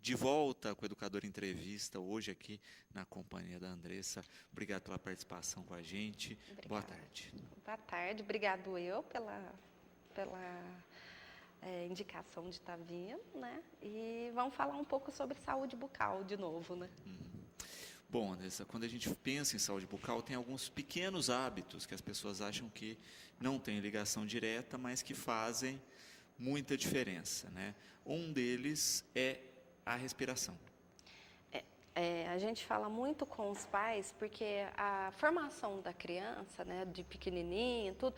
de volta com o Educador Entrevista, hoje aqui na companhia da Andressa. Obrigado pela participação com a gente. Obrigada. Boa tarde. Boa tarde, obrigado eu pela indicação de estar vindo, né? E vamos falar um pouco sobre saúde bucal de novo, né? Bom, Andressa, quando a gente pensa em saúde bucal, tem alguns pequenos hábitos que as pessoas acham que não têm ligação direta, mas que fazem muita diferença, né? Um deles é a respiração. A gente fala muito com os pais porque a formação da criança, né, de pequenininho, tudo,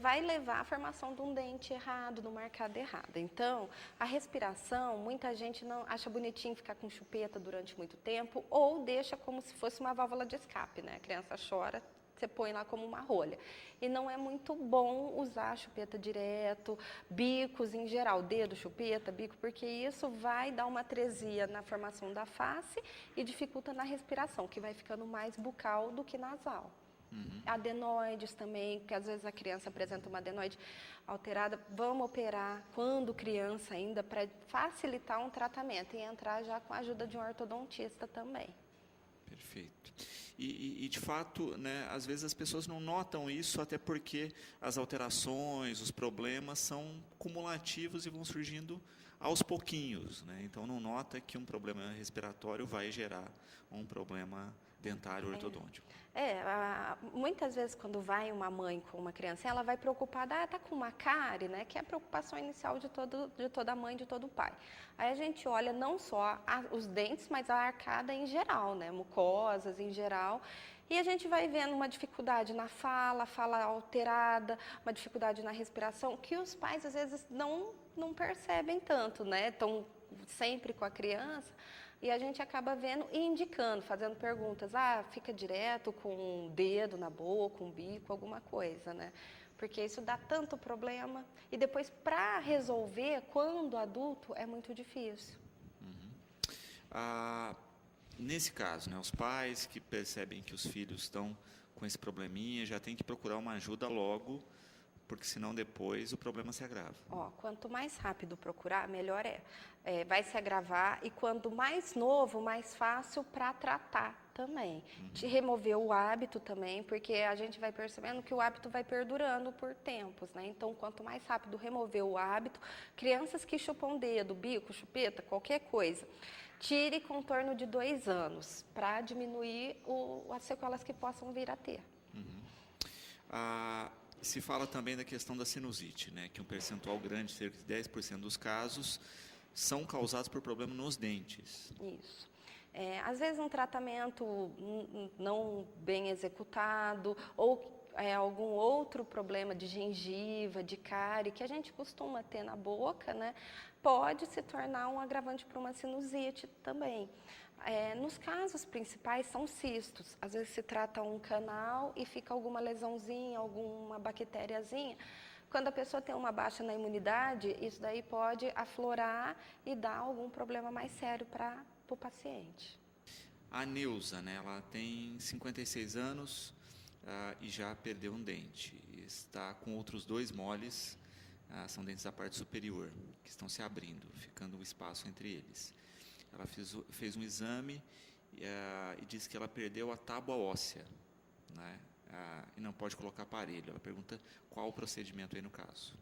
vai levar à formação de um dente errado, do marcado errado. Então, a respiração, muita gente não acha bonitinho ficar com chupeta durante muito tempo ou deixa como se fosse uma válvula de escape, né? A criança chora, você põe lá como uma rolha. E não é muito bom usar a chupeta direto, bicos em geral, dedo, chupeta, bico, porque isso vai dar uma atresia na formação da face e dificulta na respiração, que vai ficando mais bucal do que nasal. Adenoides também, porque às vezes a criança apresenta uma adenoide alterada. Vamos operar quando criança ainda, para facilitar um tratamento e entrar já com a ajuda de um ortodontista também. Perfeito. E de fato, né, às vezes as pessoas não notam isso, até porque as alterações, os problemas são cumulativos e vão surgindo aos pouquinhos, né? Então não nota que um problema respiratório vai gerar um problema dentário ortodôntico. Muitas vezes quando vai uma mãe com uma criança, ela vai preocupada, tá com uma cárie, né? Que é a preocupação inicial de toda mãe, de todo pai. Aí a gente olha não só os dentes, mas a arcada em geral, né? Mucosas em geral. E a gente vai vendo uma dificuldade na fala alterada, uma dificuldade na respiração, que os pais às vezes não percebem tanto, né? Estão sempre com a criança. E a gente acaba vendo e indicando, fazendo perguntas. Fica direto com um dedo na boca, um bico, alguma coisa, né? Porque isso dá tanto problema. E depois, para resolver, quando adulto, é muito difícil. Nesse caso, né, os pais que percebem que os filhos estão com esse probleminha já têm que procurar uma ajuda logo, porque senão depois o problema se agrava. Quanto mais rápido procurar, melhor vai se agravar e quanto mais novo, mais fácil para tratar também. De remover o hábito também, porque a gente vai percebendo que o hábito vai perdurando por tempos, né? Então, quanto mais rápido remover o hábito, crianças que chupam dedo, bico, chupeta, qualquer coisa, tire com torno de 2 anos para diminuir as sequelas que possam vir a ter. Se fala também da questão da sinusite, né, que um percentual grande, cerca de 10% dos casos, são causados por problema nos dentes. Isso. Às vezes um tratamento não bem executado ou algum outro problema de gengiva, de cárie, que a gente costuma ter na boca, né, pode se tornar um agravante para uma sinusite também. Nos casos principais são cistos. Às vezes se trata um canal e fica alguma lesãozinha, alguma bactériazinha. Quando a pessoa tem uma baixa na imunidade, isso daí pode aflorar e dar algum problema mais sério para o paciente. A Neuza, né, ela tem 56 anos e já perdeu um dente. Está com outros 2 moles, são dentes da parte superior, que estão se abrindo, ficando um espaço entre eles. Ela fez um exame e disse que ela perdeu a tábua óssea, né? E não pode colocar aparelho. Ela pergunta qual o procedimento aí no caso.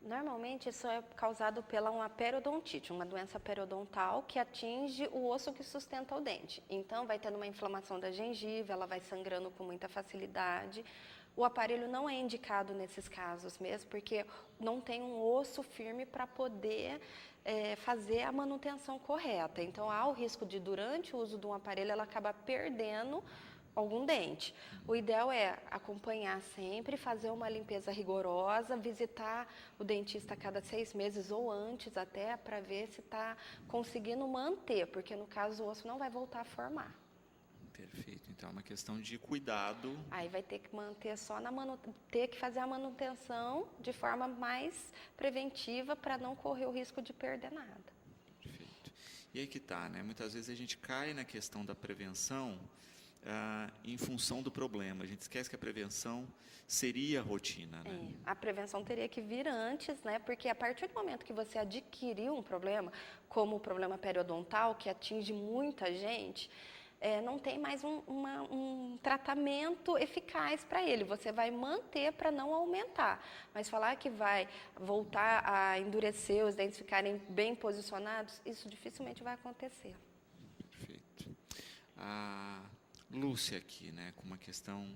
Normalmente isso é causado pela uma periodontite, uma doença periodontal que atinge o osso que sustenta o dente. Então vai tendo uma inflamação da gengiva, ela vai sangrando com muita facilidade. O aparelho não é indicado nesses casos mesmo, porque não tem um osso firme para poder fazer a manutenção correta. Então há o risco de, durante o uso de um aparelho, ela acabar perdendo algum dente. O ideal é acompanhar sempre, fazer uma limpeza rigorosa, visitar o dentista a cada 6 meses ou antes até, para ver se está conseguindo manter, porque no caso o osso não vai voltar a formar. Perfeito. Então é uma questão de cuidado. Aí vai ter que manter ter que fazer a manutenção de forma mais preventiva para não correr o risco de perder nada. Perfeito. E aí que tá, né? Muitas vezes a gente cai na questão da prevenção em função do problema. A gente esquece que a prevenção seria a rotina, né? A prevenção teria que vir antes, né? Porque a partir do momento que você adquiriu um problema, como o problema periodontal, que atinge muita gente, não tem mais um tratamento eficaz para ele. Você vai manter para não aumentar. Mas falar que vai voltar a endurecer, os dentes ficarem bem posicionados, isso dificilmente vai acontecer. Perfeito. A Lúcia aqui, né, com uma questão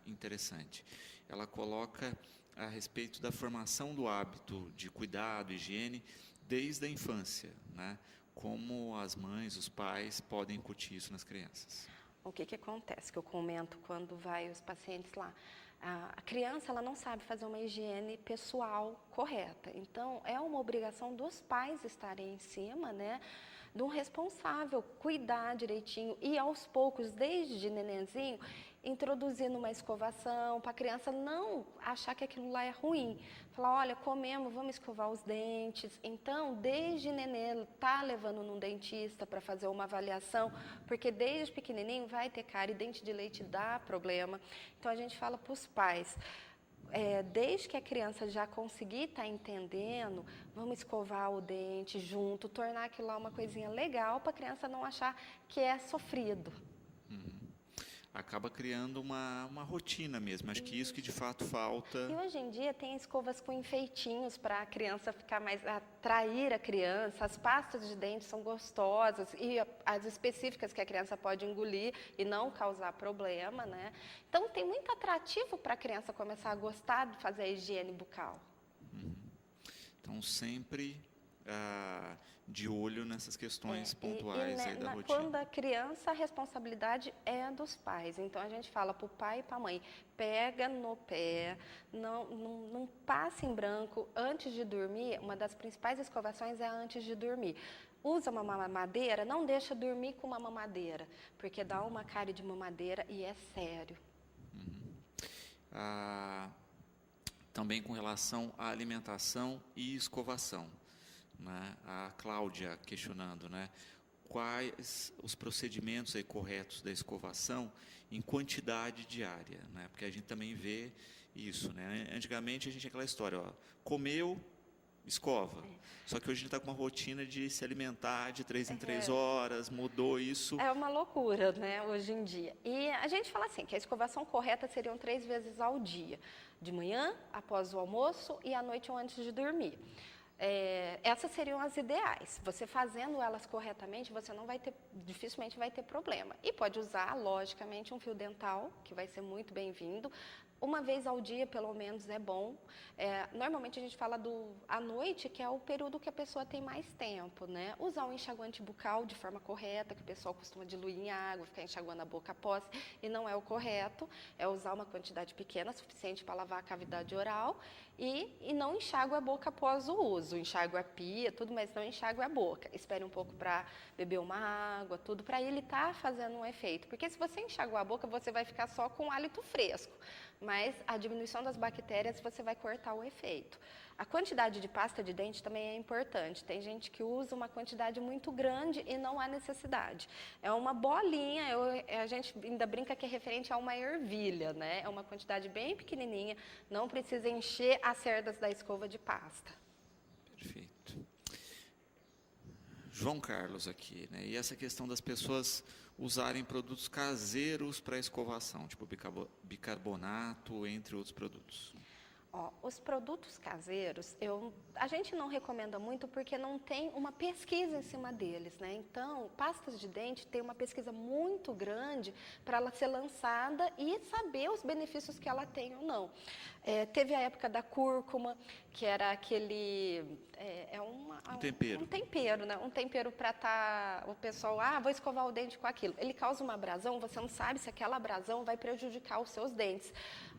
interessante. Ela coloca a respeito da formação do hábito de cuidado, higiene, desde a infância, né? Como as mães, os pais podem incutir isso nas crianças? O que acontece, que eu comento quando vai os pacientes lá? A criança ela não sabe fazer uma higiene pessoal correta. Então, é uma obrigação dos pais estarem em cima, né, de um responsável, cuidar direitinho e aos poucos, desde nenenzinho, introduzindo uma escovação, para a criança não achar que aquilo lá é ruim. Falar, olha, comemos, vamos escovar os dentes. Então, desde neném, tá levando num dentista para fazer uma avaliação, porque desde pequenininho vai ter cárie e dente de leite dá problema. Então, a gente fala para os pais, desde que a criança já conseguir estar entendendo, vamos escovar o dente junto, tornar aquilo lá uma coisinha legal para a criança não achar que é sofrido. Acaba criando uma rotina mesmo. Acho que isso que de fato falta. E hoje em dia tem escovas com enfeitinhos para a criança ficar mais, atrair a criança. As pastas de dente são gostosas e as específicas que a criança pode engolir e não causar problema, né? Então tem muito atrativo para a criança começar a gostar de fazer a higiene bucal. Então sempre de olho nessas questões pontuais aí da rotina. Quando a criança, a responsabilidade é dos pais. Então, a gente fala para o pai e para a mãe, pega no pé, não passe em branco antes de dormir. Uma das principais escovações é antes de dormir. Usa uma mamadeira, não deixa dormir com uma mamadeira, porque dá uma cárie de mamadeira e é sério. Também com relação à alimentação e escovação. Né? A Cláudia questionando, né? Quais os procedimentos aí corretos da escovação em quantidade diária, né? Porque a gente também vê isso, né? Antigamente a gente tinha aquela história, ó, comeu, escova. Só que hoje a gente está com uma rotina de se alimentar de 3 em 3 horas, mudou isso. É uma loucura, né, hoje em dia. E a gente fala assim, que a escovação correta seriam 3 vezes ao dia. De manhã, após o almoço e à noite ou antes de dormir. Essas seriam as ideais. Você fazendo elas corretamente, você não vai ter, dificilmente vai ter problema. E pode usar, logicamente, um fio dental, que vai ser muito bem-vindo. Uma vez ao dia, pelo menos, é bom. Normalmente a gente fala à noite, que é o período que a pessoa tem mais tempo, né? Usar um enxaguante bucal de forma correta, que o pessoal costuma diluir em água, ficar enxaguando a boca após, e não é o correto. É usar uma quantidade pequena, suficiente para lavar a cavidade oral, e não enxágue a boca após o uso. Enxágue a pia, tudo, mas não enxágue a boca. Espere um pouco para beber uma água, tudo, para ele estar fazendo um efeito. Porque se você enxaguar a boca, você vai ficar só com hálito fresco. Mas a diminuição das bactérias, você vai cortar o efeito. A quantidade de pasta de dente também é importante. Tem gente que usa uma quantidade muito grande e não há necessidade. É uma bolinha, a gente ainda brinca que é referente a uma ervilha, né? É uma quantidade bem pequenininha, não precisa encher as cerdas da escova de pasta. Perfeito. João Carlos aqui, né? E essa questão das pessoas usarem produtos caseiros para escovação, tipo bicarbonato, entre outros produtos. Os produtos caseiros, a gente não recomenda muito porque não tem uma pesquisa em cima deles, né? Então, pastas de dente tem uma pesquisa muito grande para ela ser lançada e saber os benefícios que ela tem ou não. Teve a época da cúrcuma, que era aquele... um tempero. Um tempero, né? Um tempero para o pessoal, vou escovar o dente com aquilo. Ele causa uma abrasão, você não sabe se aquela abrasão vai prejudicar os seus dentes.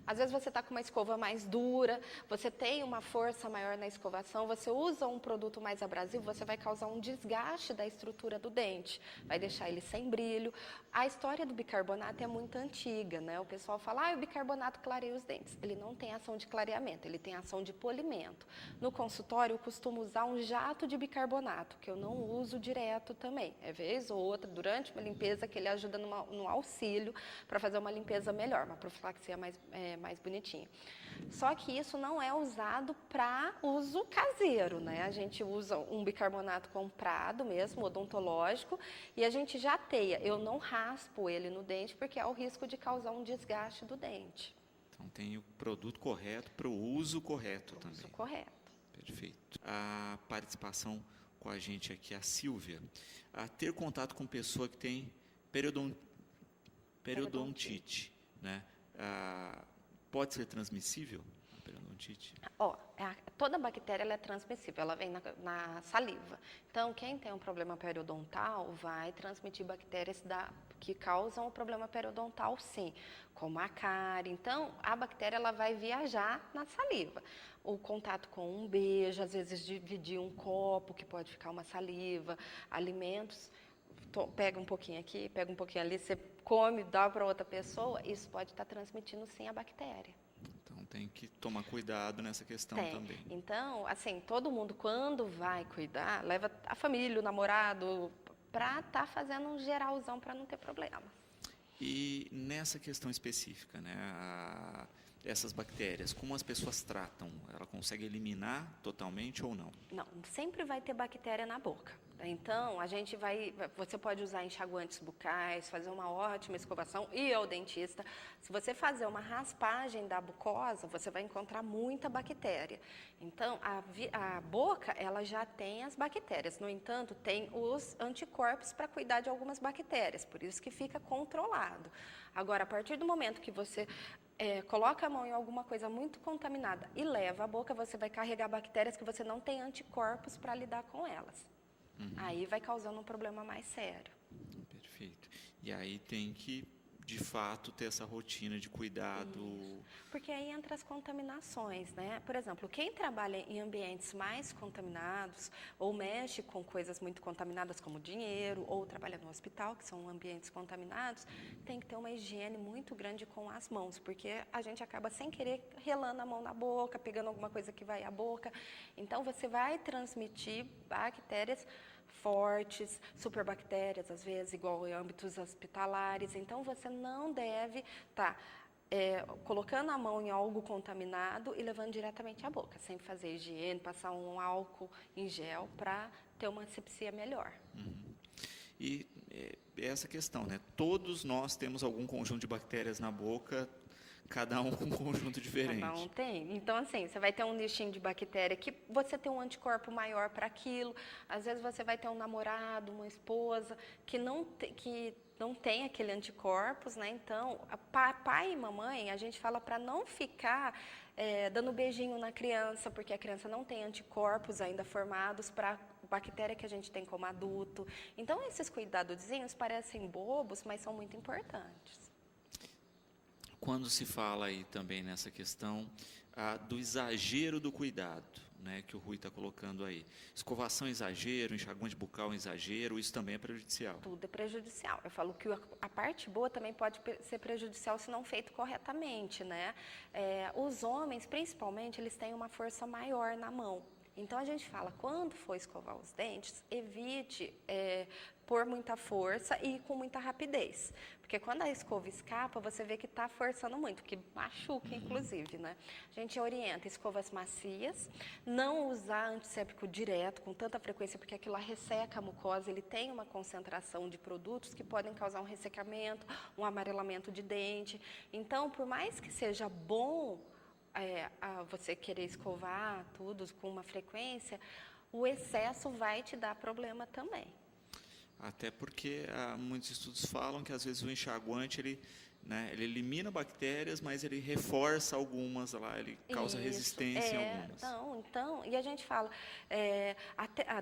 Às vezes você está com uma escova mais dura, você tem uma força maior na escovação, você usa um produto mais abrasivo, você vai causar um desgaste da estrutura do dente, vai deixar ele sem brilho. A história do bicarbonato é muito antiga, né? O pessoal fala, o bicarbonato clareia os dentes. Ele não tem ação de clareamento, ele tem ação de polimento. No consultório, eu costumo usar um jato de bicarbonato, que eu não uso direto também. É vez ou outra, durante uma limpeza, que ele ajuda no auxílio para fazer uma limpeza melhor, uma profilaxia mais bonitinha. Só que isso não é usado para uso caseiro, né? A gente usa um bicarbonato comprado mesmo, odontológico, e a gente já teia. Eu não raspo ele no dente porque há o risco de causar um desgaste do dente. Então tem o produto correto para o uso correto também. Uso correto. Perfeito. A participação com a gente aqui, a Silvia. Ter contato com pessoa que tem periodontite, né? Pode ser transmissível a periodontite? Toda bactéria ela é transmissível, ela vem na saliva. Então, quem tem um problema periodontal vai transmitir bactérias que causam o problema periodontal, sim, como a cárie. Então, a bactéria ela vai viajar na saliva. O contato com um beijo, às vezes dividir um copo, que pode ficar uma saliva, alimentos. Pega um pouquinho aqui, pega um pouquinho ali, você come, dá para outra pessoa, isso pode estar transmitindo sim a bactéria. Então tem que tomar cuidado nessa questão também. Então, assim, todo mundo quando vai cuidar, leva a família, o namorado, para estar fazendo um geralzão para não ter problema. E nessa questão específica, né, essas bactérias, como as pessoas tratam? Ela consegue eliminar totalmente ou não? Não, sempre vai ter bactéria na boca. Então, você pode usar enxaguantes bucais, fazer uma ótima escovação e ir ao dentista. Se você fazer uma raspagem da mucosa, você vai encontrar muita bactéria. Então, a boca, ela já tem as bactérias. No entanto, tem os anticorpos para cuidar de algumas bactérias, por isso que fica controlado. Agora, a partir do momento que você coloca a mão em alguma coisa muito contaminada e leva a boca, você vai carregar bactérias que você não tem anticorpos para lidar com elas. Aí vai causando um problema mais sério. Perfeito. E aí tem que, de fato, ter essa rotina de cuidado. Isso. Porque aí entra as contaminações, né? Por exemplo, quem trabalha em ambientes mais contaminados ou mexe com coisas muito contaminadas como dinheiro ou trabalha no hospital, que são ambientes contaminados, tem que ter uma higiene muito grande com as mãos, porque a gente acaba sem querer relando a mão na boca, pegando alguma coisa que vai à boca. Então, você vai transmitir bactérias fortes, superbactérias, às vezes, igual em âmbitos hospitalares. Então, você não deve estar colocando a mão em algo contaminado e levando diretamente à boca, sem fazer higiene, passar um álcool em gel para ter uma asepsia melhor. E essa questão, né? Todos nós temos algum conjunto de bactérias na boca, cada um com um conjunto diferente. Cada um tem. Então, assim, você vai ter um nichinho de bactéria que você tem um anticorpo maior para aquilo. Às vezes você vai ter um namorado, uma esposa que não tem aquele anticorpos, né? Então, pai e mamãe, a gente fala para não ficar dando beijinho na criança, porque a criança não tem anticorpos ainda formados para bactéria que a gente tem como adulto. Então, esses cuidadozinhos parecem bobos, mas são muito importantes. Quando se fala aí também nessa questão do exagero do cuidado, né, que o Rui está colocando aí. Escovação exagero, enxaguante bucal exagero, isso também é prejudicial? Tudo é prejudicial. Eu falo que a parte boa também pode ser prejudicial se não feito corretamente, né? Os homens, principalmente, eles têm uma força maior na mão. Então, a gente fala, quando for escovar os dentes, evite pôr muita força e com muita rapidez. Porque quando a escova escapa, você vê que está forçando muito, que machuca, inclusive, né? A gente orienta escovas macias, não usar antisséptico direto, com tanta frequência, porque aquilo lá resseca a mucosa, ele tem uma concentração de produtos que podem causar um ressecamento, um amarelamento de dente. Então, por mais que seja bom você querer escovar tudo com uma frequência, o excesso vai te dar problema também. Até porque muitos estudos falam que às vezes o enxaguante ele né? Ele elimina bactérias, mas ele reforça algumas lá, ele causa resistência em algumas. Então, e a gente fala,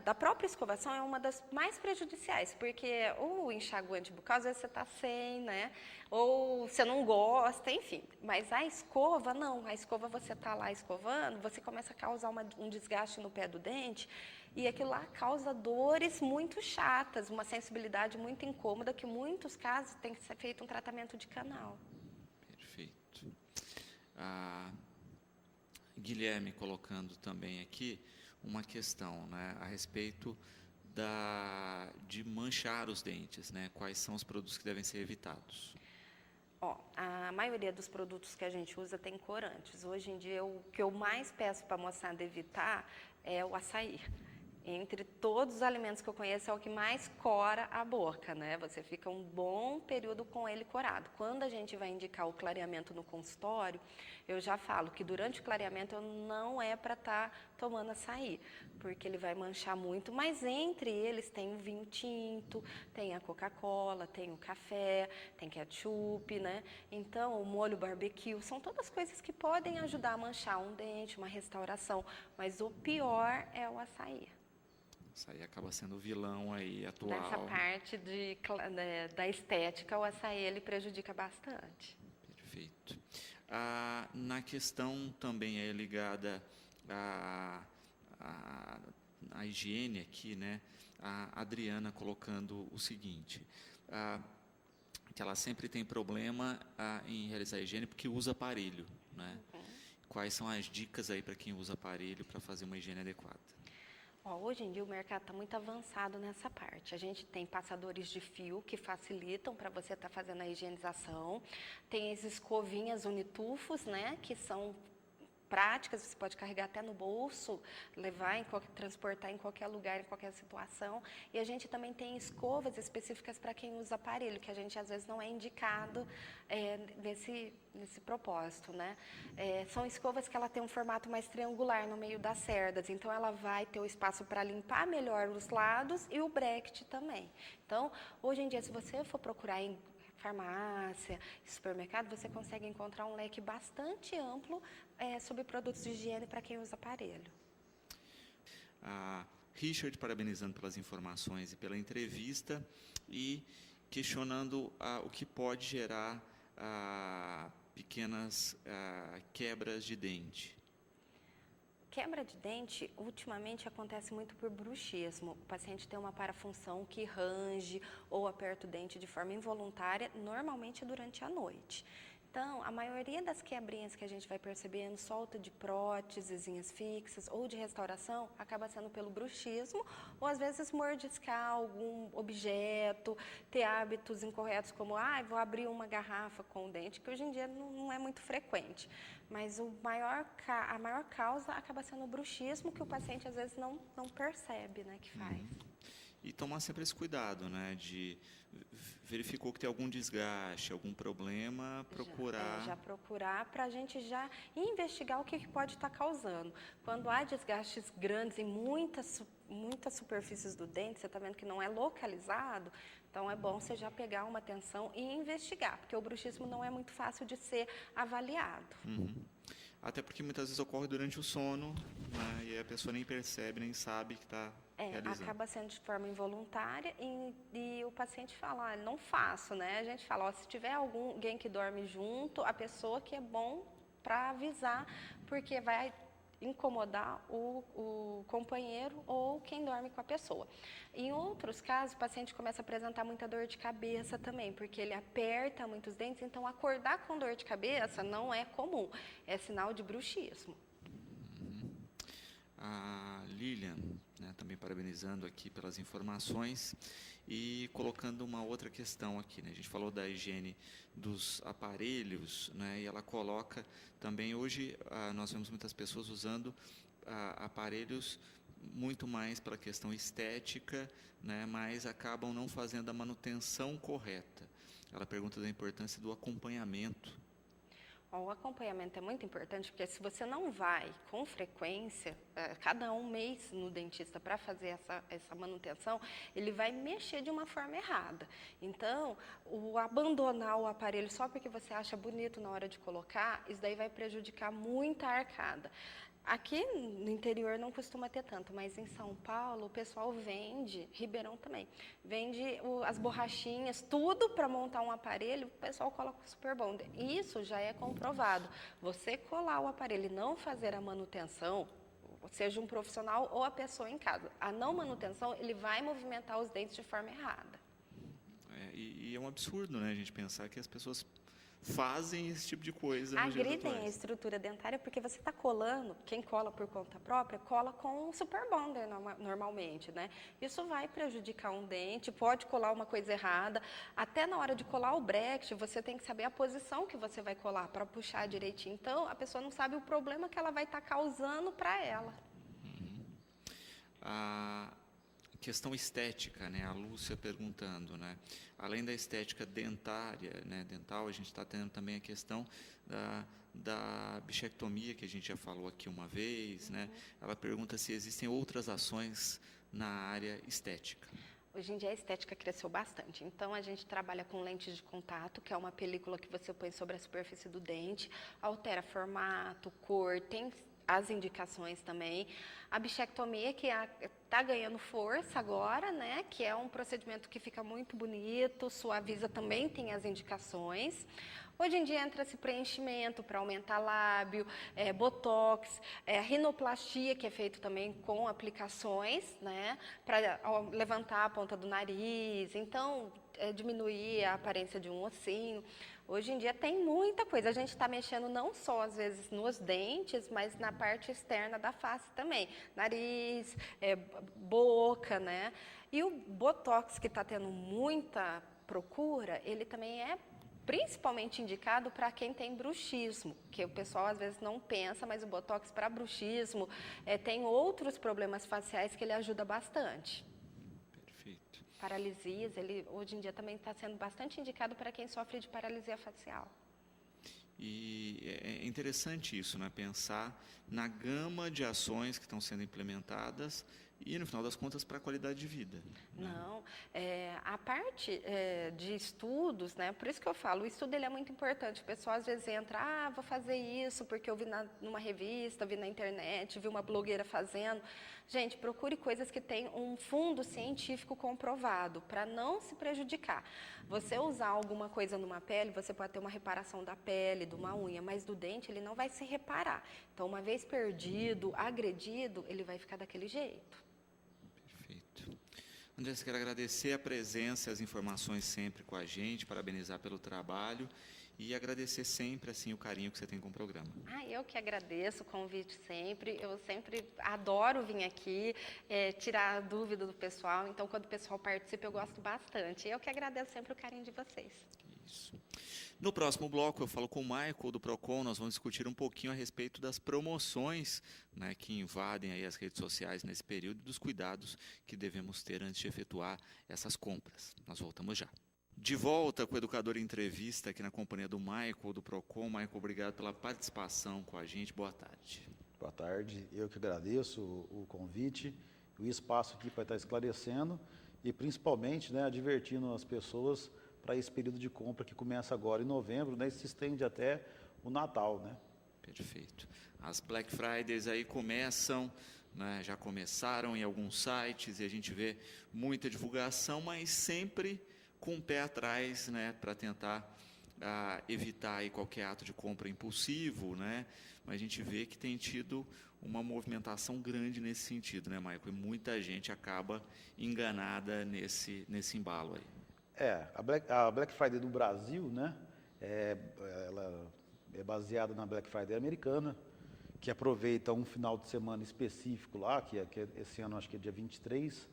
da própria escovação é uma das mais prejudiciais, porque o enxaguante bucal, às vezes você está sem, né? Ou você não gosta, enfim. Mas a escova, não. A escova, você está lá escovando, você começa a causar um desgaste no pé do dente, e aquilo lá causa dores muito chatas, uma sensibilidade muito incômoda, que em muitos casos tem que ser feito um tratamento de canal. Perfeito. Guilherme colocando também aqui uma questão, né, a respeito de manchar os dentes, né? Quais são os produtos que devem ser evitados? A maioria dos produtos que a gente usa tem corantes. Hoje em dia, o que eu mais peço para a moçada evitar é o açaí. Entre todos os alimentos que eu conheço, é o que mais cora a boca, né? Você fica um bom período com ele corado. Quando a gente vai indicar o clareamento no consultório, eu já falo que durante o clareamento não é para estar tomando açaí, porque ele vai manchar muito, mas entre eles tem o vinho tinto, tem a Coca-Cola, tem o café, tem ketchup, né? Então, o molho barbecue, são todas coisas que podem ajudar a manchar um dente, uma restauração, mas o pior é o açaí. Isso aí acaba sendo o vilão aí atual. Nessa parte da estética, o açaí ele prejudica bastante. Perfeito. Na questão também é ligada à higiene aqui, né? A Adriana colocando o seguinte, que ela sempre tem problema em realizar a higiene porque usa aparelho, né? Quais são as dicas aí para quem usa aparelho para fazer uma higiene adequada? Hoje em dia o mercado está muito avançado nessa parte. A gente tem passadores de fio que facilitam para você estar fazendo a higienização. Tem as escovinhas unitufos, né, que são práticas, você pode carregar até no bolso, transportar em qualquer lugar, em qualquer situação. E a gente também tem escovas específicas para quem usa aparelho, que a gente às vezes não é indicado nesse propósito, né? São escovas que ela tem um formato mais triangular no meio das cerdas, então ela vai ter o espaço para limpar melhor os lados e o bracket também. Então, hoje em dia, se você for procurar em farmácia, supermercado, você consegue encontrar um leque bastante amplo sobre produtos de higiene para quem usa aparelho. Richard parabenizando pelas informações e pela entrevista e questionando o que pode gerar pequenas quebras de dente. Quebra de dente, ultimamente, acontece muito por bruxismo. O paciente tem uma parafunção que range ou aperta o dente de forma involuntária, normalmente durante a noite. Então, a maioria das quebrinhas que a gente vai percebendo, solta de próteses fixas ou de restauração, acaba sendo pelo bruxismo, ou às vezes mordiscar algum objeto, ter hábitos incorretos como, vou abrir uma garrafa com o dente, que hoje em dia não é muito frequente. Mas a maior causa acaba sendo o bruxismo, que o paciente às vezes não percebe, né, que faz. E tomar sempre esse cuidado, né, de verificou que tem algum desgaste, algum problema, procurar... Já procurar para a gente já investigar o que pode estar causando. Quando há desgastes grandes em muitas superfícies do dente, você está vendo que não é localizado, então é bom você já pegar uma atenção e investigar, porque o bruxismo não é muito fácil de ser avaliado. Até porque muitas vezes ocorre durante o sono, né, e a pessoa nem percebe, nem sabe que está realizando. Acaba sendo de forma involuntária e o paciente fala, não faço, né? A gente fala, se tiver alguém que dorme junto, a pessoa que é bom para avisar, porque vai incomodar o companheiro ou quem dorme com a pessoa. Em outros casos, o paciente começa a apresentar muita dor de cabeça também, porque ele aperta muitos dentes, então acordar com dor de cabeça não é comum, é sinal de bruxismo. A Lilian, né, também parabenizando aqui pelas informações e colocando uma outra questão aqui, né? A gente falou da higiene dos aparelhos, né? E ela coloca também, hoje nós vemos muitas pessoas usando aparelhos muito mais pela questão estética, né? Mas acabam não fazendo a manutenção correta. Ela pergunta da importância do acompanhamento. O acompanhamento é muito importante, porque se você não vai com frequência, cada um mês no dentista para fazer essa manutenção, ele vai mexer de uma forma errada. Então, o abandonar o aparelho só porque você acha bonito na hora de colocar, isso daí vai prejudicar muito a arcada. Aqui no interior não costuma ter tanto, mas em São Paulo o pessoal vende, Ribeirão também, vende as borrachinhas, tudo para montar um aparelho, o pessoal coloca o Super Bonder. Isso já é comprovado. Você colar o aparelho e não fazer a manutenção, seja um profissional ou a pessoa em casa, a não manutenção, ele vai movimentar os dentes de forma errada. E é um absurdo, né, a gente pensar que as pessoas fazem esse tipo de coisa nos dias Agridem a atuais. estrutura dentária porque você está colando, quem cola por conta própria, cola com um Super Bonder normalmente, né? Isso vai prejudicar um dente, pode colar uma coisa errada. Até na hora de colar o bracket, você tem que saber a posição que você vai colar para puxar direitinho. Então, a pessoa não sabe o problema que ela vai estar causando para ela. A questão estética, né? A Lúcia perguntando, né? Além da estética dentária, né, dental, a gente está tendo também a questão da bichectomia, que a gente já falou aqui uma vez, né? Ela pergunta se existem outras ações na área estética. Hoje em dia a estética cresceu bastante, então a gente trabalha com lentes de contato, que é uma película que você põe sobre a superfície do dente, altera formato, cor, tem as indicações também. A bichectomia, que está ganhando força agora, né? Que é um procedimento que fica muito bonito, suaviza, também tem as indicações. Hoje em dia entra-se preenchimento para aumentar lábio, botox, rinoplastia, que é feito também com aplicações, né? Para levantar a ponta do nariz, então diminuir a aparência de um ossinho. Hoje em dia tem muita coisa. A gente está mexendo não só, às vezes, nos dentes, mas na parte externa da face também. Nariz, boca, né? E o botox, que está tendo muita procura, ele também é principalmente indicado para quem tem bruxismo, que o pessoal às vezes não pensa, mas o botox para bruxismo tem outros problemas faciais que ele ajuda bastante. Perfeito. Paralisias, ele hoje em dia também está sendo bastante indicado para quem sofre de paralisia facial. E é interessante isso, né? Pensar na gama de ações que estão sendo implementadas e, no final das contas, para a qualidade de vida. Não, a parte de estudos, né? Por isso que eu falo, o estudo ele é muito importante. O pessoal às vezes entra, vou fazer isso porque eu vi numa revista, vi na internet, vi uma blogueira fazendo. Gente, procure coisas que têm um fundo científico comprovado, para não se prejudicar. Você usar alguma coisa numa pele, você pode ter uma reparação da pele, de uma unha, mas do dente ele não vai se reparar. Então, uma vez perdido, agredido, ele vai ficar daquele jeito. Perfeito. Andressa, quero agradecer a presença e as informações sempre com a gente, parabenizar pelo trabalho e agradecer sempre assim o carinho que você tem com o programa. Eu que agradeço o convite sempre. Eu sempre adoro vir aqui, tirar a dúvida do pessoal. Então, quando o pessoal participa, eu gosto bastante. Eu que agradeço sempre o carinho de vocês. Isso. No próximo bloco, eu falo com o Michael do Procon. Nós vamos discutir um pouquinho a respeito das promoções, né, que invadem aí as redes sociais nesse período e dos cuidados que devemos ter antes de efetuar essas compras. Nós voltamos já. De volta com o Educador Entrevista, aqui na companhia do Michael, do Procon. Michael, obrigado pela participação com a gente. Boa tarde. Boa tarde. Eu que agradeço o convite, o espaço aqui para estar esclarecendo e, principalmente, né, advertindo as pessoas para esse período de compra que começa agora em novembro, né, e se estende até o Natal, né? Perfeito. As Black Fridays aí começam, né, já começaram em alguns sites e a gente vê muita divulgação, mas sempre com o pé atrás, né, para tentar evitar aí qualquer ato de compra impulsivo, né? Mas a gente vê que tem tido uma movimentação grande nesse sentido, né, Michael? E muita gente acaba enganada nesse embalo aí. A Black Friday do Brasil, né, ela é baseada na Black Friday americana, que aproveita um final de semana específico lá, que esse ano acho que é dia 23,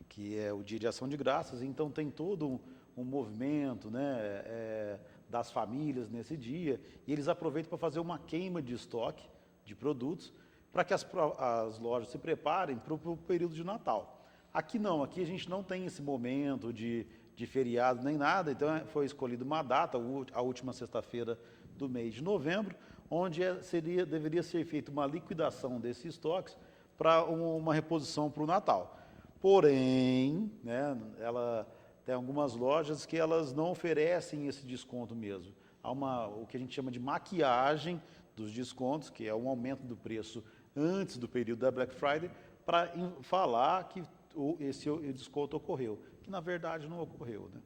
que é o Dia de Ação de Graças. Então tem todo um movimento, né, das famílias nesse dia, e eles aproveitam para fazer uma queima de estoque de produtos para que as lojas se preparem para o período de Natal. Aqui não, aqui a gente não tem esse momento de feriado nem nada, então foi escolhida uma data, a última sexta-feira do mês de novembro, onde deveria ser feita uma liquidação desses estoques para uma reposição para o Natal. Porém, né, ela tem algumas lojas que elas não oferecem esse desconto mesmo. Há o que a gente chama de maquiagem dos descontos, que é um aumento do preço antes do período da Black Friday, para falar que esse desconto ocorreu, que na verdade não ocorreu, né?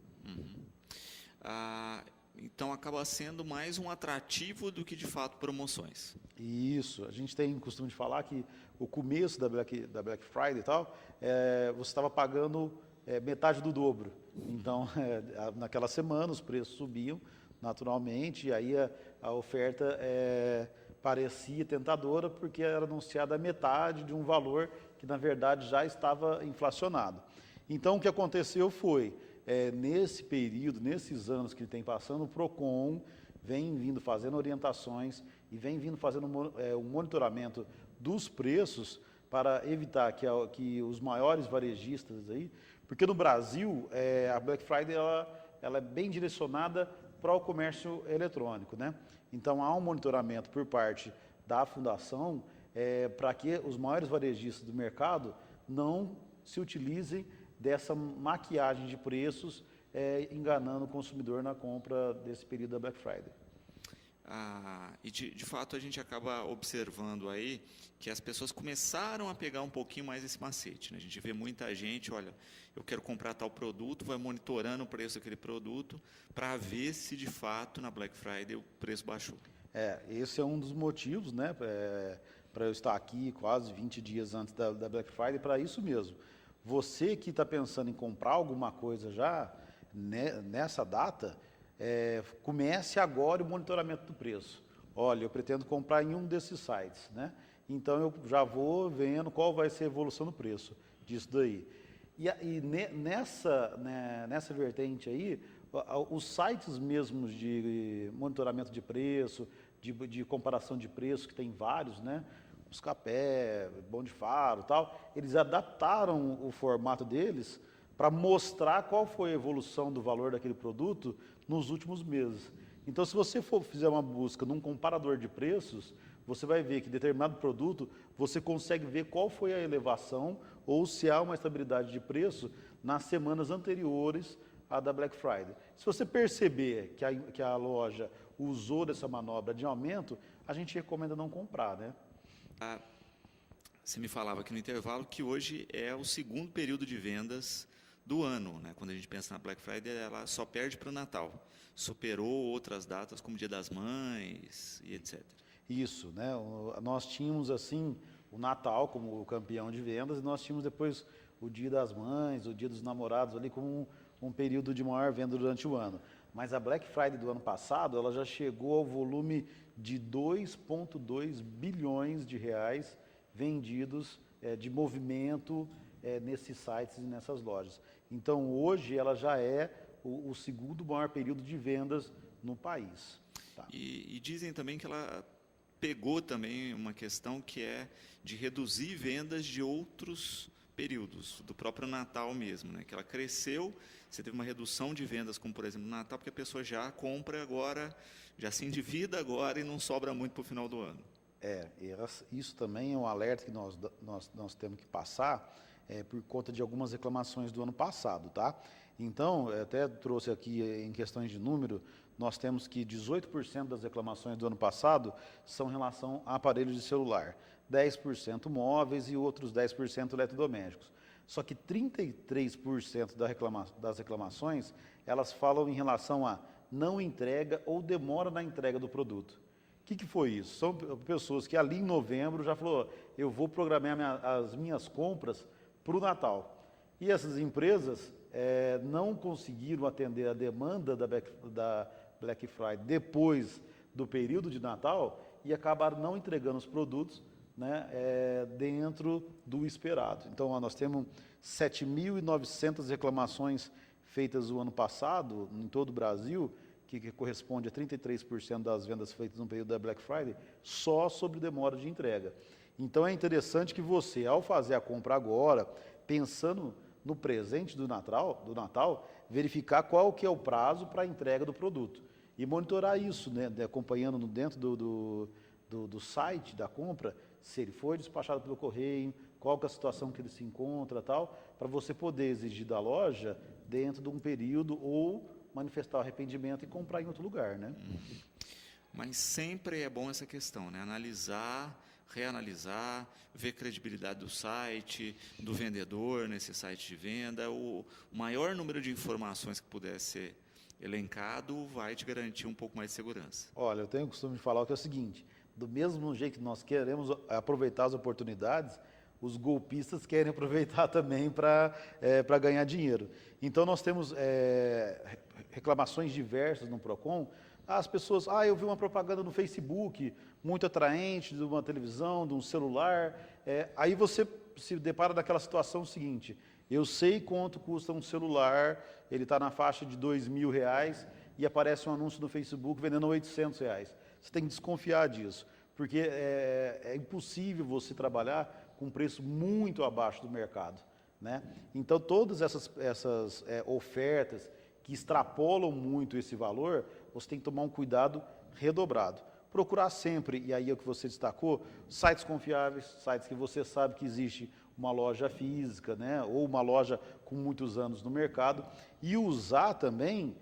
Então acaba sendo mais um atrativo do que de fato promoções. Isso, a gente tem costume de falar que o começo da Black Friday e tal, você estava pagando metade do dobro. Então, naquela semana os preços subiam naturalmente, e aí a oferta parecia tentadora porque era anunciada a metade de um valor que na verdade já estava inflacionado. Então o que aconteceu foi, nesse período, nesses anos que ele tem passando, o PROCON vem vindo fazendo orientações e vem vindo fazendo um monitoramento dos preços para evitar que os maiores varejistas aí, porque no Brasil a Black Friday ela é bem direcionada para o comércio eletrônico, né? Então há um monitoramento por parte da fundação para que os maiores varejistas do mercado não se utilizem dessa maquiagem de preços, enganando o consumidor na compra desse período da Black Friday. E de fato a gente acaba observando aí que as pessoas começaram a pegar um pouquinho mais esse macete, né? A gente vê muita gente, olha, eu quero comprar tal produto, vai monitorando o preço daquele produto para ver se de fato na Black Friday o preço baixou. Esse é um dos motivos, né, para eu estar aqui quase 20 dias antes da Black Friday, para isso mesmo. Você que está pensando em comprar alguma coisa já nessa data, comece agora o monitoramento do preço. Olha, eu pretendo comprar em um desses sites, né? Então eu já vou vendo qual vai ser a evolução do preço disso daí. E nessa vertente aí, os sites mesmos de monitoramento de preço, de comparação de preços, que tem vários, né? Buscapé, Bom de Faro, tal, eles adaptaram o formato deles para mostrar qual foi a evolução do valor daquele produto nos últimos meses. Então, se você fizer uma busca num comparador de preços, você vai ver que determinado produto, você consegue ver qual foi a elevação ou se há uma estabilidade de preço nas semanas anteriores à da Black Friday. Se você perceber que a loja usou dessa manobra de aumento, a gente recomenda não comprar, né? Você me falava aqui no intervalo que hoje é o segundo período de vendas do ano, né? Quando a gente pensa na Black Friday, ela só perde para o Natal. Superou outras datas como Dia das Mães e etc. Isso, né? Nós tínhamos assim o Natal como o campeão de vendas e nós tínhamos depois o Dia das Mães, o Dia dos Namorados ali como um período de maior venda durante o ano. Mas a Black Friday do ano passado, ela já chegou ao volume de 2,2 bilhões de reais vendidos de movimento nesses sites e nessas lojas. Então, hoje, ela já é o segundo maior período de vendas no país. Tá. E dizem também que ela pegou também uma questão que é de reduzir vendas de outros períodos, do próprio Natal mesmo, né? Que ela cresceu, você teve uma redução de vendas, como por exemplo no Natal, porque a pessoa já compra agora, já se endivida agora e não sobra muito para o final do ano. Isso também é um alerta que nós temos que passar por conta de algumas reclamações do ano passado, tá? Então, eu até trouxe aqui em questões de número, nós temos que 18% das reclamações do ano passado são em relação a aparelhos de celular, 10% móveis e outros 10% eletrodomésticos. Só que 33% das reclamações, elas falam em relação a não entrega ou demora na entrega do produto. O que foi isso? São pessoas que ali em novembro já falou, eu vou programar as minhas compras para o Natal. E essas empresas não conseguiram atender a demanda da Black Friday depois do período de Natal e acabaram não entregando os produtos, né, dentro do esperado. Então, nós temos 7.900 reclamações feitas o ano passado, em todo o Brasil, que corresponde a 33% das vendas feitas no período da Black Friday, só sobre demora de entrega. Então, é interessante que você, ao fazer a compra agora, pensando no presente do Natal, verificar qual que é o prazo para a entrega do produto. e monitorar isso, né, acompanhando dentro do site da compra, se ele foi despachado pelo correio, qual que é a situação que ele se encontra, tal, para você poder exigir da loja dentro de um período ou manifestar o arrependimento e comprar em outro lugar, né? Mas sempre é bom essa questão, né? Analisar, reanalisar, ver credibilidade do site, do vendedor nesse site de venda. O maior número de informações que puder ser elencado vai te garantir um pouco mais de segurança. Olha, eu tenho o costume de falar que é o seguinte, do mesmo jeito que nós queremos aproveitar as oportunidades, os golpistas querem aproveitar também para ganhar dinheiro. Então, nós temos reclamações diversas no PROCON. As pessoas, eu vi uma propaganda no Facebook, muito atraente, de uma televisão, de um celular. Aí você se depara daquela situação seguinte, eu sei quanto custa um celular, ele está na faixa de R$2.000 e aparece um anúncio no Facebook vendendo R$800. Você tem que desconfiar disso, porque é impossível você trabalhar com um preço muito abaixo do mercado, né? Então, todas essas ofertas que extrapolam muito esse valor, você tem que tomar um cuidado redobrado. Procurar sempre, e aí é o que você destacou, sites confiáveis, sites que você sabe que existe uma loja física, né, ou uma loja com muitos anos no mercado, e usar também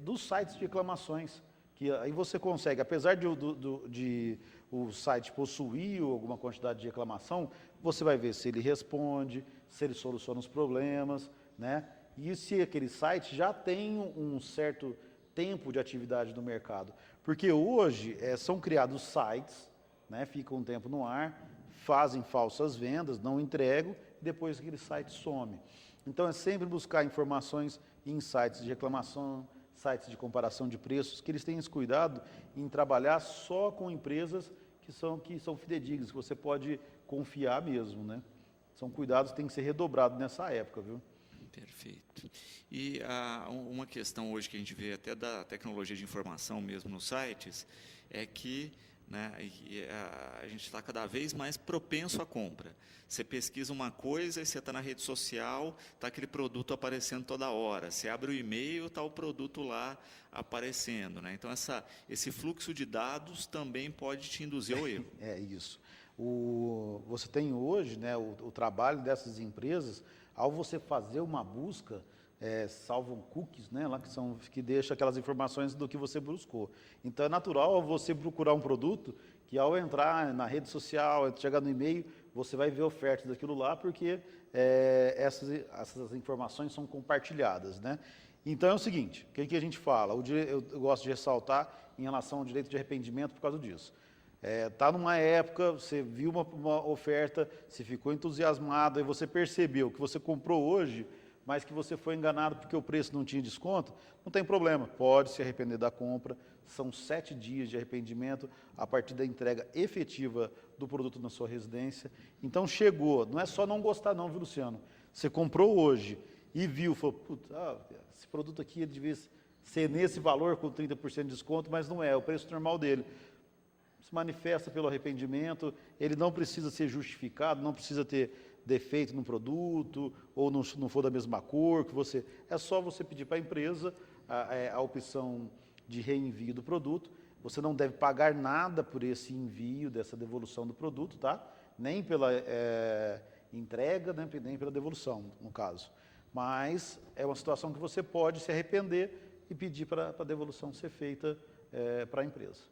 dos sites de reclamações, que aí você consegue, apesar de o site possuir alguma quantidade de reclamação, você vai ver se ele responde, se ele soluciona os problemas, né? E se aquele site já tem um certo tempo de atividade no mercado. Porque hoje são criados sites, né, ficam um tempo no ar, fazem falsas vendas, não entregam, e depois aquele site some. Então é sempre buscar informações em sites de reclamação, sites de comparação de preços, que eles têm esse cuidado em trabalhar só com empresas que são fidedignas, que você pode confiar mesmo, né? São cuidados que têm que ser redobrados nessa época, viu? Perfeito. E uma questão hoje que a gente vê até da tecnologia de informação mesmo nos sites, é que, né, a gente está cada vez mais propenso à compra. Você pesquisa uma coisa e você está na rede social, está aquele produto aparecendo toda hora. Você abre o e-mail, está o produto lá aparecendo, né? Então, esse fluxo de dados também pode te induzir ao erro. É isso. Você tem hoje, né, o trabalho dessas empresas, ao você fazer uma busca, salvam cookies, né, lá que deixa aquelas informações do que você buscou. Então é natural você procurar um produto que ao entrar na rede social, chegar no e-mail, você vai ver ofertas daquilo lá, porque essas informações são compartilhadas, né? Então é o seguinte, o que a gente fala? Eu gosto de ressaltar em relação ao direito de arrependimento por causa disso. Está numa época, você viu uma oferta, você ficou entusiasmado, e você percebeu que você comprou hoje, mas que você foi enganado porque o preço não tinha desconto, não tem problema, pode se arrepender da compra. São 7 dias de arrependimento a partir da entrega efetiva do produto na sua residência. Então chegou, não é só não gostar não, viu, Luciano? Você comprou hoje e viu, falou, esse produto aqui ele devia ser nesse valor com 30% de desconto, mas não é o preço normal dele. Se manifesta pelo arrependimento, ele não precisa ser justificado, não precisa ter defeito no produto, ou não for da mesma cor que você. É só você pedir para a empresa a opção de reenvio do produto. Você não deve pagar nada por esse envio, dessa devolução do produto, tá? Nem pela entrega, nem pela devolução, no caso. Mas é uma situação que você pode se arrepender e pedir para a devolução ser feita para a empresa.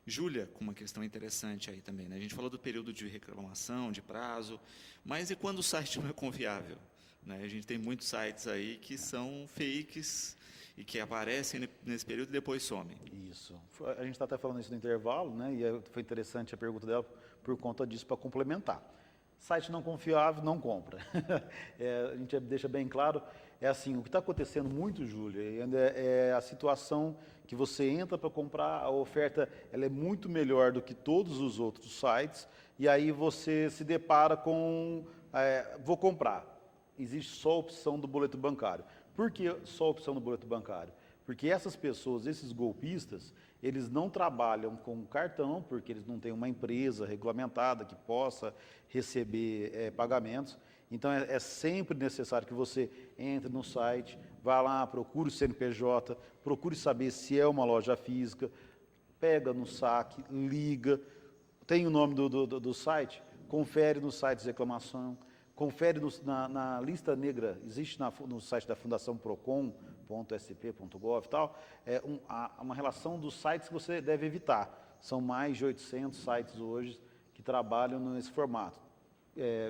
Júlia, com uma questão interessante aí também, né? A gente falou do período de reclamação, de prazo, mas e quando o site não é confiável? Né? A gente tem muitos sites aí que são fakes e que aparecem nesse período e depois somem. Isso. A gente está até falando isso no intervalo, né? E foi interessante a pergunta dela por conta disso, para complementar. Site não confiável, não compra. A gente deixa bem claro, assim, o que está acontecendo muito, Júlia, é a situação que você entra para comprar, a oferta ela é muito melhor do que todos os outros sites, e aí você se depara com, vou comprar. Existe só a opção do boleto bancário. Por que só a opção do boleto bancário? Porque essas pessoas, esses golpistas, eles não trabalham com cartão, porque eles não têm uma empresa regulamentada que possa receber pagamentos. Então, é sempre necessário que você entre no site, vá lá, procure o CNPJ, procure saber se é uma loja física, pega no saque, liga, tem o nome do site, confere no site de reclamação, confere na lista negra, existe no site da Fundação Procon.sp.gov e tal, uma relação dos sites que você deve evitar. São mais de 800 sites hoje que trabalham nesse formato.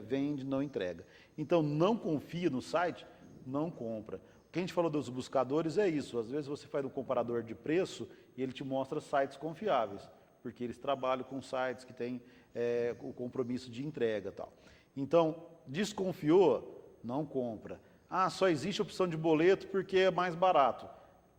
Vende, não entrega. Então, não confia no site, não compra. O que a gente falou dos buscadores é isso. Às vezes você faz um comparador de preço e ele te mostra sites confiáveis, porque eles trabalham com sites que têm o compromisso de entrega e tal. Então, desconfiou, não compra. Ah, só existe opção de boleto porque é mais barato.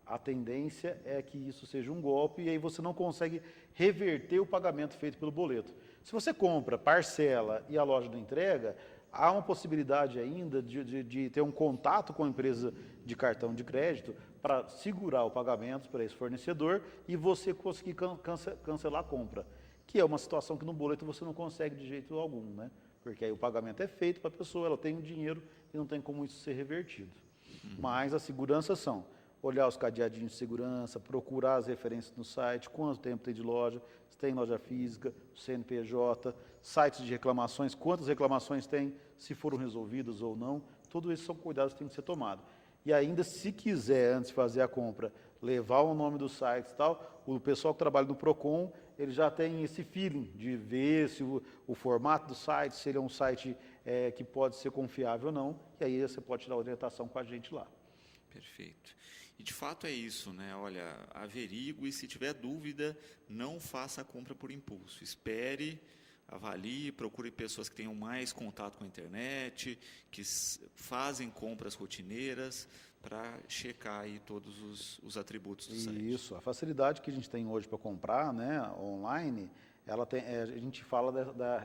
A tendência é que isso seja um golpe e aí você não consegue reverter o pagamento feito pelo boleto. Se você compra, parcela e a loja não entrega, há uma possibilidade ainda de ter um contato com a empresa de cartão de crédito para segurar o pagamento para esse fornecedor e você conseguir cancelar a compra, que é uma situação que no boleto você não consegue de jeito algum, né? Porque aí o pagamento é feito para a pessoa, ela tem o dinheiro e não tem como isso ser revertido. Mas as seguranças são olhar os cadeadinhos de segurança, procurar as referências no site, quanto tempo tem de loja, se tem loja física, CNPJ, sites de reclamações, quantas reclamações tem, se foram resolvidas ou não, tudo isso são cuidados que têm que ser tomados. E ainda, se quiser, antes de fazer a compra, levar o nome do site e tal, o pessoal que trabalha no Procon, ele já tem esse feeling de ver se o formato do site, se ele é um site que pode ser confiável ou não, e aí você pode tirar a orientação com a gente lá. Perfeito. E de fato é isso, né? Olha, averigue e se tiver dúvida, não faça a compra por impulso. Espere, avalie, procure pessoas que tenham mais contato com a internet, que fazem compras rotineiras, para checar aí todos os atributos do site. Isso, a facilidade que a gente tem hoje para comprar, né, online, ela tem, a gente fala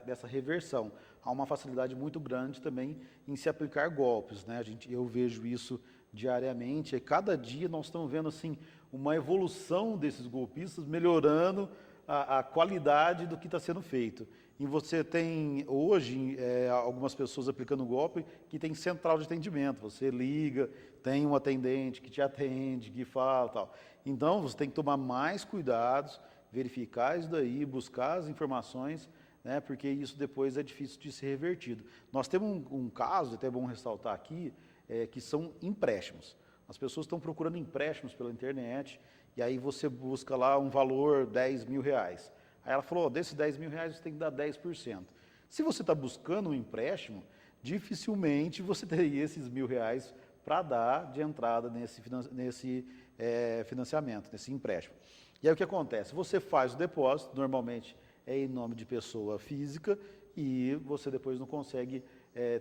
dessa reversão. Há uma facilidade muito grande também em se aplicar golpes, né? Eu vejo isso diariamente, e cada dia nós estamos vendo assim uma evolução desses golpistas, melhorando a qualidade do que está sendo feito. E você tem hoje algumas pessoas aplicando golpe que tem central de atendimento. Você liga, tem um atendente que te atende, que fala tal. Então você tem que tomar mais cuidados, verificar isso daí, buscar as informações, né, porque isso depois é difícil de ser revertido. Nós temos um caso, até é bom ressaltar aqui, que são empréstimos. As pessoas estão procurando empréstimos pela internet, e aí você busca lá um valor, R$10.000. Aí ela falou, desses R$10.000 você tem que dar 10%. Se você está buscando um empréstimo, dificilmente você teria esses R$1.000 para dar de entrada nesse financiamento, nesse empréstimo. E aí o que acontece? Você faz o depósito, normalmente é em nome de pessoa física, e você depois não consegue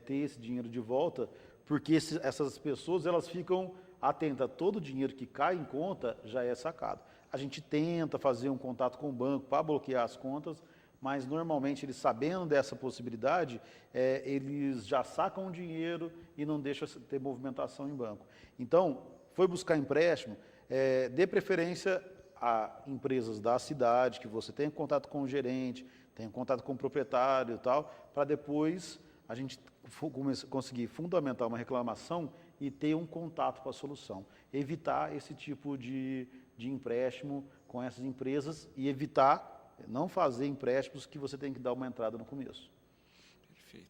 ter esse dinheiro de volta, porque essas pessoas elas ficam atentas a todo o dinheiro que cai em conta já é sacado. A gente tenta fazer um contato com o banco para bloquear as contas, mas normalmente eles sabendo dessa possibilidade, eles já sacam o dinheiro e não deixam ter movimentação em banco. Então, foi buscar empréstimo, dê preferência a empresas da cidade, que você tenha contato com o gerente, tenha contato com o proprietário e tal, para depois a gente conseguir fundamentar uma reclamação e ter um contato com a solução. Evitar esse tipo de empréstimo com essas empresas e evitar, não fazer empréstimos que você tem que dar uma entrada no começo. Perfeito.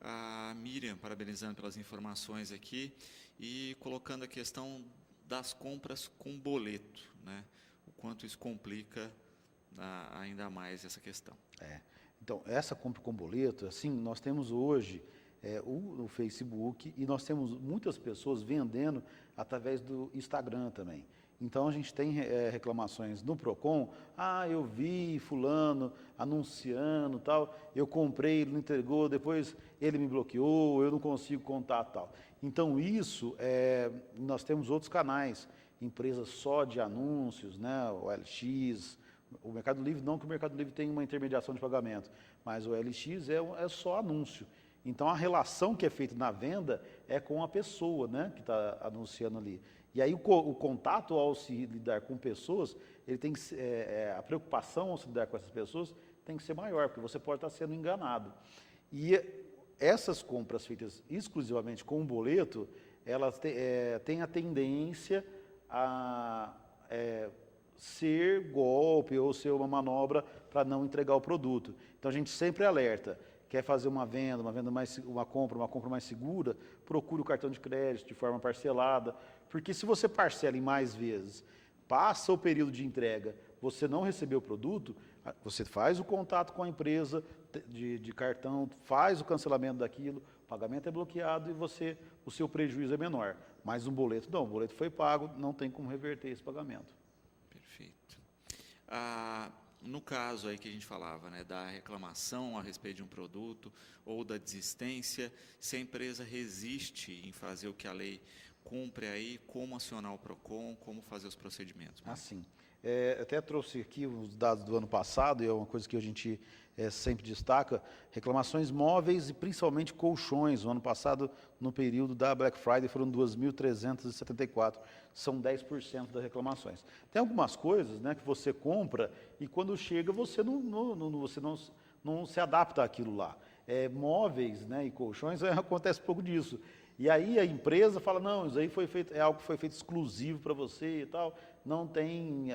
A Miriam, parabenizando pelas informações aqui e colocando a questão das compras com boleto, né? O quanto isso complica ainda mais essa questão. Então, essa compra com boleto, assim, nós temos hoje o Facebook e nós temos muitas pessoas vendendo através do Instagram também. Então, a gente tem reclamações no Procon, eu vi fulano anunciando tal, eu comprei, ele não entregou, depois ele me bloqueou, eu não consigo contato tal. Então, isso, nós temos outros canais, empresas só de anúncios, né, o OLX, o Mercado Livre, não que o Mercado Livre tem uma intermediação de pagamento, mas o OLX é só anúncio. Então, a relação que é feita na venda é com a pessoa, né, que está anunciando ali. E aí, o contato ao se lidar com pessoas, ele tem que a preocupação ao se lidar com essas pessoas tem que ser maior, porque você pode estar sendo enganado. E essas compras feitas exclusivamente com um boleto, elas têm a tendência a ser golpe ou ser uma manobra para não entregar o produto. Então a gente sempre alerta. Quer fazer uma compra mais segura, procure o cartão de crédito de forma parcelada, porque se você parcela em mais vezes, passa o período de entrega, você não recebeu o produto, você faz o contato com a empresa de cartão, faz o cancelamento daquilo, o pagamento é bloqueado e o seu prejuízo é menor. Mas um boleto não, o boleto foi pago, não tem como reverter esse pagamento. Perfeito. No caso aí que a gente falava, né, da reclamação a respeito de um produto ou da desistência, se a empresa resiste em fazer o que a lei cumpre aí, como acionar o PROCON, como fazer os procedimentos? Sim. Até trouxe aqui os dados do ano passado, e é uma coisa que a gente sempre destaca, reclamações móveis e principalmente colchões. No ano passado, no período da Black Friday, foram 2.374, são 10% das reclamações. Tem algumas coisas, né, que você compra e quando chega você não se adapta àquilo lá. Móveis, né, e colchões, acontece pouco disso. E aí a empresa fala, não, isso aí é algo que foi feito exclusivo para você e tal,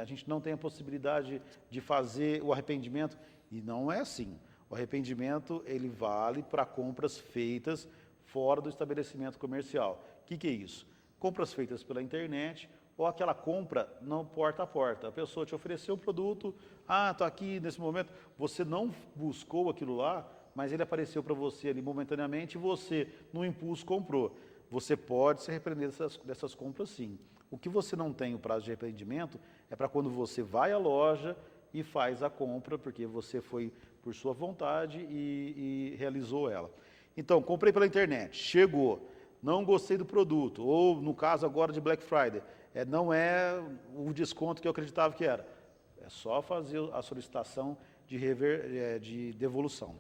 a gente não tem a possibilidade de fazer o arrependimento. E não é assim. O arrependimento, ele vale para compras feitas fora do estabelecimento comercial. O que é isso? Compras feitas pela internet ou aquela compra não porta a porta. A pessoa te ofereceu o produto, estou aqui nesse momento, você não buscou aquilo lá, mas ele apareceu para você ali momentaneamente e você, no impulso, comprou. Você pode se arrepender dessas compras, sim. O que você não tem o prazo de arrependimento é para quando você vai à loja e faz a compra, porque você foi por sua vontade e realizou ela. Então, comprei pela internet, chegou, não gostei do produto, ou no caso agora de Black Friday, não é o desconto que eu acreditava que era. É só fazer a solicitação de devolução.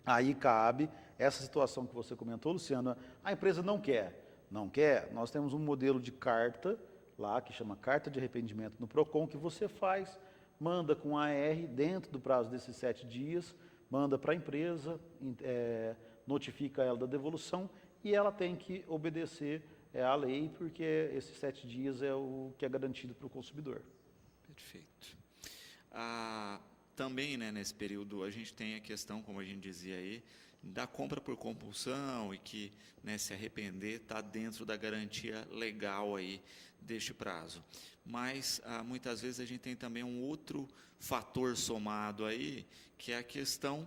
Aí cabe essa situação que você comentou, Luciana, a empresa não quer. Não quer? Nós temos um modelo de carta lá, que chama Carta de Arrependimento no PROCON, que você faz, manda com AR dentro do prazo desses 7 dias, manda para a empresa, notifica ela da devolução e ela tem que obedecer à lei, porque esses 7 dias é o que é garantido para o consumidor. Perfeito. Também, né, nesse período, a gente tem a questão, como a gente dizia aí, da compra por compulsão e que, né, se arrepender está dentro da garantia legal aí deste prazo. Mas, muitas vezes, a gente tem também um outro fator somado aí, que é a questão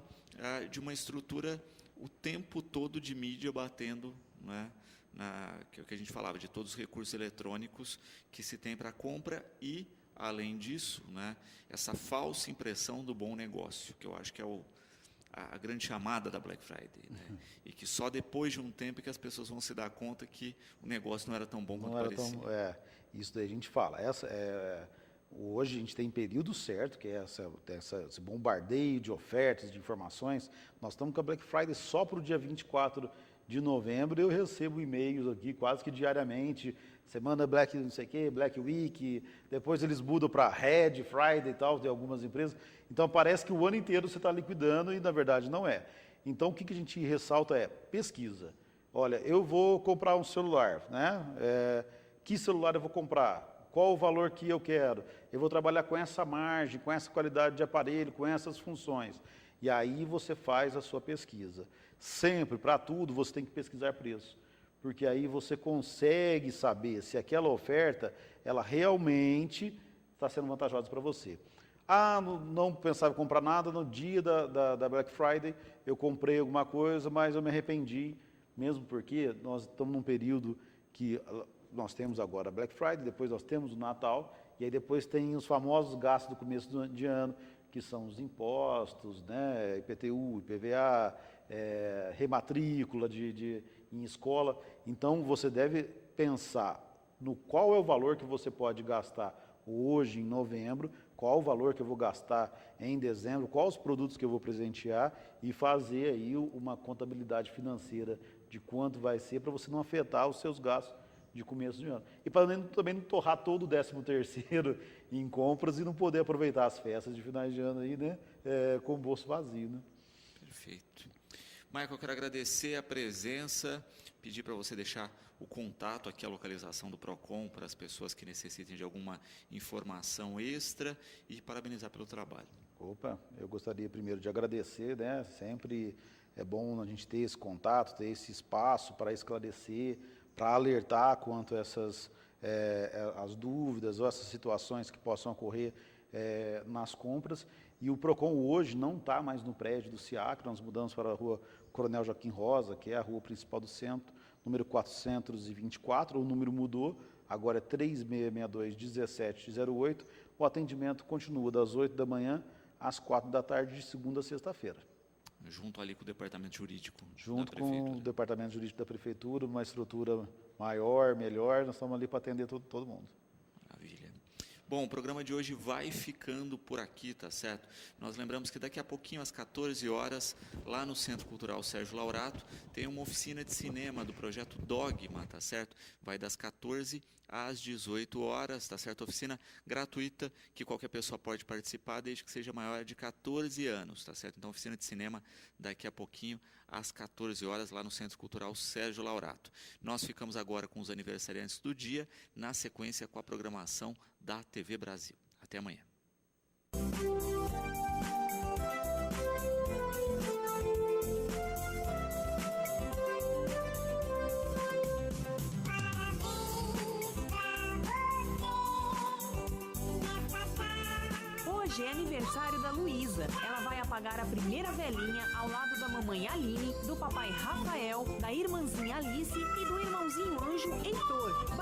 de uma estrutura o tempo todo de mídia batendo, né, que é o que a gente falava, de todos os recursos eletrônicos que se tem para compra e, além disso, né, essa falsa impressão do bom negócio, que eu acho que é a grande chamada da Black Friday, né? E que só depois de um tempo que as pessoas vão se dar conta que o negócio não era tão bom quanto parecia. Isso daí a gente fala. Hoje a gente tem período certo, que é esse bombardeio de ofertas, de informações. Nós estamos com a Black Friday só para o dia 24 de novembro, eu recebo e-mails aqui quase que diariamente, semana Black não sei o quê, Black Week, depois eles mudam para Red Friday e tal, de algumas empresas. Então parece que o ano inteiro você está liquidando e na verdade não é. Então o que a gente ressalta é pesquisa. Olha, eu vou comprar um celular, né? Que celular eu vou comprar? Qual o valor que eu quero? Eu vou trabalhar com essa margem, com essa qualidade de aparelho, com essas funções. E aí você faz a sua pesquisa. Sempre, para tudo, você tem que pesquisar preço. Porque aí você consegue saber se aquela oferta, ela realmente está sendo vantajosa para você. Não pensava em comprar nada, no dia da Black Friday eu comprei alguma coisa, mas eu me arrependi, mesmo porque nós estamos num período que nós temos agora a Black Friday, depois nós temos o Natal, e aí depois tem os famosos gastos do começo de ano, que são os impostos, né, IPTU, IPVA, rematrícula em escola. Então, você deve pensar no qual é o valor que você pode gastar hoje, em novembro, qual o valor que eu vou gastar em dezembro, quais os produtos que eu vou presentear e fazer aí uma contabilidade financeira de quanto vai ser para você não afetar os seus gastos de começo de ano. E para também não torrar todo o 13º em compras e não poder aproveitar as festas de finais de ano aí, né, com o bolso vazio, né? Perfeito. Michael, eu quero agradecer a presença, pedir para você deixar o contato aqui, a localização do PROCON para as pessoas que necessitem de alguma informação extra e parabenizar pelo trabalho. Opa, eu gostaria primeiro de agradecer, né? Sempre é bom a gente ter esse contato, ter esse espaço para esclarecer, para alertar quanto a essas as dúvidas ou essas situações que possam ocorrer nas compras. E o PROCON hoje não está mais no prédio do SIACRA, nós mudamos para a rua Coronel Joaquim Rosa, que é a rua principal do centro, número 424, o número mudou, agora é 3662-1708. O atendimento continua das 8 da manhã às 4 da tarde, de segunda a sexta-feira. Junto ali com o departamento jurídico Junto da com Prefeitura. o departamento jurídico da Prefeitura, uma estrutura maior, melhor, nós estamos ali para atender todo mundo. Maravilha. Bom, o programa de hoje vai ficando por aqui, tá certo? Nós lembramos que daqui a pouquinho, às 14 horas, lá no Centro Cultural Sérgio Laurato, tem uma oficina de cinema do projeto Dogma, tá certo? Vai das 14 às 18 horas, tá certo? Oficina gratuita, que qualquer pessoa pode participar, desde que seja maior de 14 anos, tá certo? Então, oficina de cinema daqui a pouquinho, às 14 horas, lá no Centro Cultural Sérgio Laurato. Nós ficamos agora com os aniversariantes do dia, na sequência com a programação da TV Brasil. Até amanhã. Hoje é aniversário da Luísa. Ela vai apagar a primeira velinha ao lado da mamãe Aline, do papai Rafael, da irmãzinha Alice e do irmãozinho anjo Heitor.